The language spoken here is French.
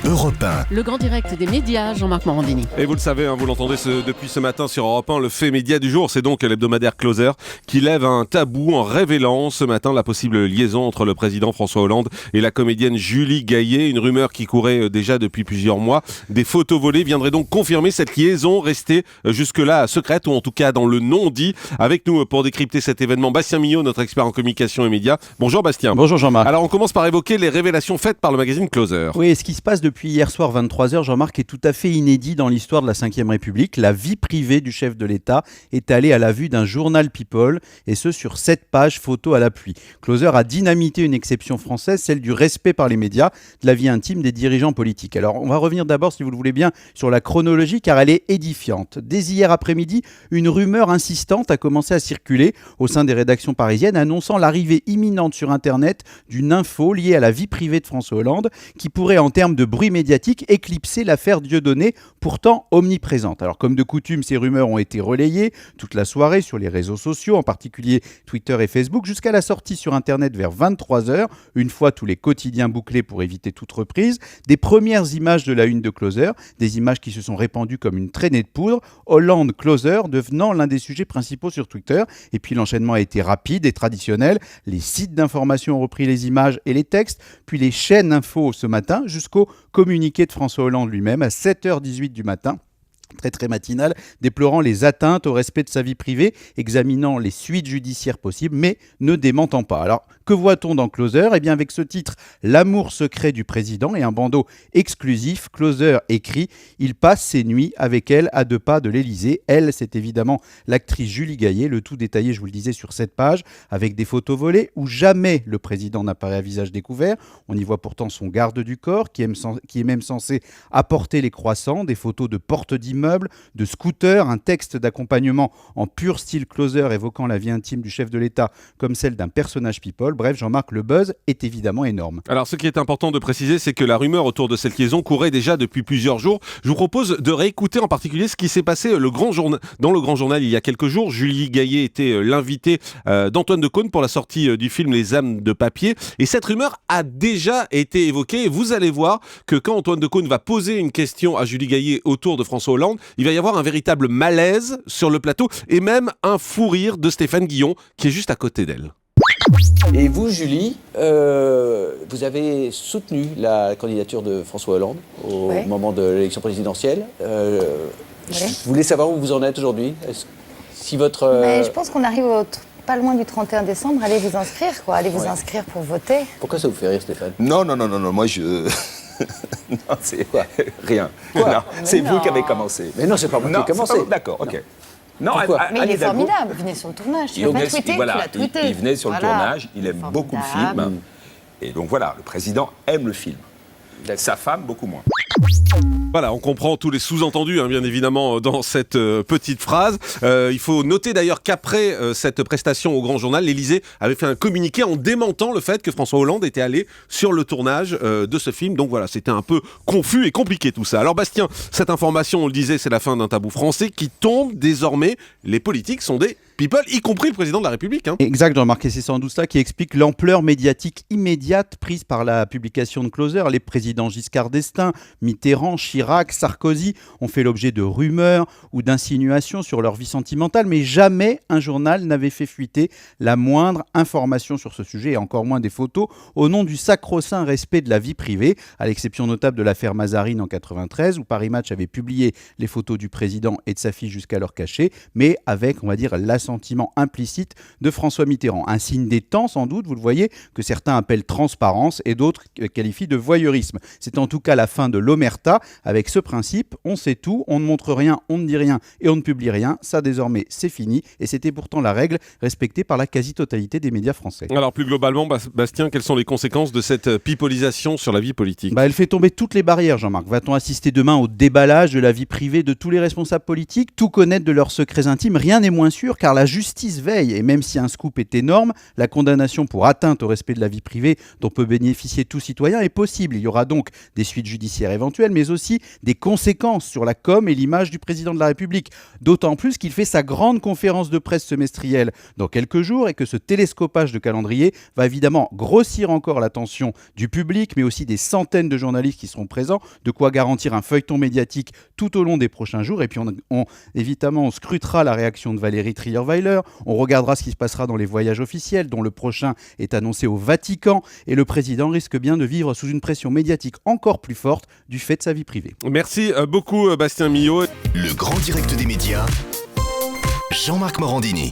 Europe 1. Le grand direct des médias, Jean-Marc Morandini. Et vous le savez, vous l'entendez depuis ce matin sur Europe 1, le fait média du jour, c'est donc l'hebdomadaire Closer qui lève un tabou en révélant ce matin la possible liaison entre le président François Hollande et la comédienne Julie Gaillet. Une rumeur qui courait déjà depuis plusieurs mois. Des photos volées viendraient donc confirmer cette liaison restée jusque-là secrète, ou en tout cas dans le non-dit. Avec nous pour décrypter cet événement, Bastien Mignot, notre expert en communication et médias. Bonjour Bastien. Bonjour Jean-Marc. Alors on commence par évoquer les révélations faites par le magazine Closer. Oui, et ce qui se passe depuis hier soir 23h, Jean-Marc, est tout à fait inédit dans l'histoire de la Ve République. La vie privée du chef de l'État est allée à la vue d'un journal People, et ce sur 7 pages photos à l'appui. Closer a dynamité une exception française, celle du respect par les médias de la vie intime des dirigeants politiques. Alors on va revenir d'abord, si vous le voulez bien, sur la chronologie, car elle est édifiante. Dès hier après-midi, une rumeur insistante a commencé à circuler au sein des rédactions parisiennes, annonçant l'arrivée imminente sur Internet d'une info liée à la vie privée de François Hollande, qui pourrait, en termes de bruit médiatique, éclipser l'affaire Dieudonné, pourtant omniprésente. Alors comme de coutume, ces rumeurs ont été relayées toute la soirée sur les réseaux sociaux, en particulier Twitter et Facebook, jusqu'à la sortie sur Internet vers 23h, une fois tous les quotidiens bouclés pour éviter toute reprise, des premières images de la une de Closer, des images qui se sont répandues comme une traînée de poudre, Hollande Closer devenant l'un des sujets principaux sur Twitter. Et puis l'enchaînement a été rapide et traditionnel. Les sites d'information ont repris les images et les textes, puis les chaînes info ce matin, jusqu'au communiqué de François Hollande lui-même à 7h18 du matin. Très matinal, déplorant les atteintes au respect de sa vie privée, examinant les suites judiciaires possibles, mais ne démentant pas. Alors, que voit-on dans Closer ? Eh bien, avec ce titre, L'amour secret du président et un bandeau exclusif, Closer écrit « Il passe ses nuits avec elle à 2 pas de l'Élysée ». Elle, c'est évidemment l'actrice Julie Gaillet, le tout détaillé, je vous le disais, sur 7 pages, avec des photos volées où jamais le président n'apparaît à visage découvert. On y voit pourtant son garde du corps, qui est même censé apporter les croissants, des photos de portes d'immeubles, de scooters, un texte d'accompagnement en pur style Closer évoquant la vie intime du chef de l'État comme celle d'un personnage people. Bref, Jean-Marc, le buzz est évidemment énorme. Alors ce qui est important de préciser, c'est que la rumeur autour de cette liaison courait déjà depuis plusieurs jours. Je vous propose de réécouter en particulier ce qui s'est passé dans le Grand Journal il y a quelques jours. Julie Gaillet était l'invitée d'Antoine Decaune pour la sortie du film Les âmes de papier. Et cette rumeur a déjà été évoquée. Et vous allez voir que quand Antoine Decaune va poser une question à Julie Gaillet autour de François Hollande, il va y avoir un véritable malaise sur le plateau et même un fou rire de Stéphane Guillon qui est juste à côté d'elle. Et vous, Julie, vous avez soutenu la candidature de François Hollande au moment de l'élection présidentielle. Je voulais savoir où vous en êtes aujourd'hui. Si votre, Mais je pense qu'on arrive pas loin du 31 décembre. Allez vous inscrire, quoi. Allez vous inscrire pour voter. Pourquoi ça vous fait rire, Stéphane ? Non, moi je... non, c'est quoi ? Rien. Quoi ? Non, c'est vous qui avez commencé. Mais non, c'est pas moi qui ai commencé. D'accord, ok. Non, mais il est formidable, venez sur le tournage. Tu l'as pas tweeté, voilà, tu l'as tweeté. Il venait sur le tournage, il aime beaucoup le film. Et donc voilà, le président aime le film. Sa femme, beaucoup moins. Voilà, on comprend tous les sous-entendus, bien évidemment, dans cette petite phrase. Il faut noter d'ailleurs qu'après cette prestation au Grand Journal, l'Élysée avait fait un communiqué en démentant le fait que François Hollande était allé sur le tournage de ce film. Donc voilà, c'était un peu confus et compliqué tout ça. Alors Bastien, cette information, on le disait, c'est la fin d'un tabou français qui tombe désormais. Les politiques sont des people, y compris le président de la République. Exact, Jean-Marc, et c'est sans doute ça qui explique l'ampleur médiatique immédiate prise par la publication de Closer. Les présidents Giscard d'Estaing, Mitterrand, Chirac, Sarkozy ont fait l'objet de rumeurs ou d'insinuations sur leur vie sentimentale, mais jamais un journal n'avait fait fuiter la moindre information sur ce sujet, et encore moins des photos, au nom du sacro-saint respect de la vie privée, à l'exception notable de l'affaire Mazarine en 93, où Paris Match avait publié les photos du président et de sa fille jusqu'alors cachées, mais avec, on va dire, l'assentiment implicite de François Mitterrand. Un signe des temps, sans doute, vous le voyez, que certains appellent transparence et d'autres qualifient de voyeurisme. C'est en tout cas la fin de l'omerta, avec ce principe, on sait tout, on ne montre rien, on ne dit rien et on ne publie rien. Ça, désormais, c'est fini. Et c'était pourtant la règle respectée par la quasi-totalité des médias français. Alors, plus globalement, Bastien, quelles sont les conséquences de cette pipolisation sur la vie politique ? Elle fait tomber toutes les barrières, Jean-Marc. Va-t-on assister demain au déballage de la vie privée de tous les responsables politiques, tout connaître de leurs secrets intimes ? Rien n'est moins sûr, car car la justice veille, et même si un scoop est énorme, la condamnation pour atteinte au respect de la vie privée dont peut bénéficier tout citoyen est possible. Il y aura donc des suites judiciaires éventuelles, mais aussi des conséquences sur la com et l'image du président de la République. D'autant plus qu'il fait sa grande conférence de presse semestrielle dans quelques jours et que ce télescopage de calendrier va évidemment grossir encore l'attention du public, mais aussi des centaines de journalistes qui seront présents, de quoi garantir un feuilleton médiatique tout au long des prochains jours. Et puis évidemment, on scrutera la réaction de Valérie Trierweiler, on regardera ce qui se passera dans les voyages officiels, dont le prochain est annoncé au Vatican, et le président risque bien de vivre sous une pression médiatique encore plus forte du fait de sa vie privée. Merci beaucoup Bastien Millot. Le grand direct des médias, Jean-Marc Morandini.